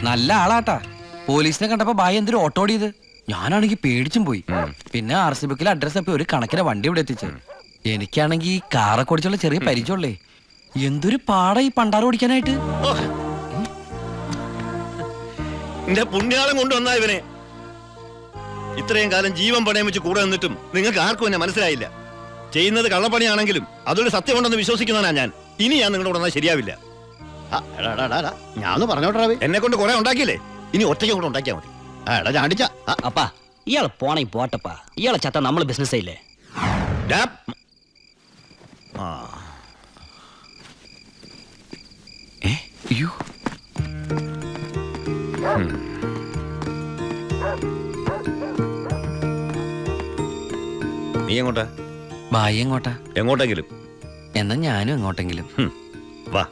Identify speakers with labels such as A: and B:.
A: നല്ല ആളാട്ടാ. പോലീസിനെ കണ്ടപ്പോ ബായി എന്തൊരു ഓട്ടോ ഓടിയത്. ഞാനാണെങ്കിൽ പേടിച്ചും പോയി. പിന്നെ RC ബുക്കിലെ അഡ്രസ് അപ്പൊ ഒരു കണക്കിന് വണ്ടി ഇവിടെ എത്തിച്ചു. എനിക്കാണെങ്കിൽ കാറൊക്കെ ഓടിച്ചുള്ള ചെറിയ പരിചയമുള്ളേ. എന്തൊരു പാടാ ഈ പണ്ടാറ് ഓടിക്കാനായിട്ട്.
B: എന്റെ പുണ്യാളം കൊണ്ടുവന്നാ ഇവനെ. ഇത്രയും കാലം ജീവൻ പണയം വെച്ച് കൂടെ നിന്നിട്ടും നിങ്ങൾക്ക് ആർക്കും എന്നെ മനസ്സിലായില്ല. ചെയ്യുന്നത് കള്ളപ്പണിയാണെങ്കിലും അതൊരു സത്യമുണ്ടെന്ന് വിശ്വസിക്കുന്നതാണ് ഞാൻ. ഇനി ഞാൻ നിങ്ങളുടെ കൂടെ ശരിയാവില്ല.
C: ഞാൻ പറഞ്ഞോട്ടെ,
B: എന്നെ കൊണ്ട് കുറെ ഉണ്ടാക്കിയില്ലേ, ഇനി ഒറ്റയ്ക്ക് കൂടെ ഉണ്ടാക്കിയാൽ മതി.
C: ചാണ്ടിച്ച
D: അപ്പാ ഇയാള് പോണേ പോട്ടപ്പാ. ഇയാളെ ചത്ത നമ്മള് ബിസിനസ് ആയില്ലേ.
A: അയ്യോ,
B: നീ എങ്ങോട്ടാ?
A: ബായി എങ്ങോട്ടാ?
B: എങ്ങോട്ടെങ്കിലും.
A: എന്നാ ഞാനും എങ്ങോട്ടെങ്കിലും.
B: വാ.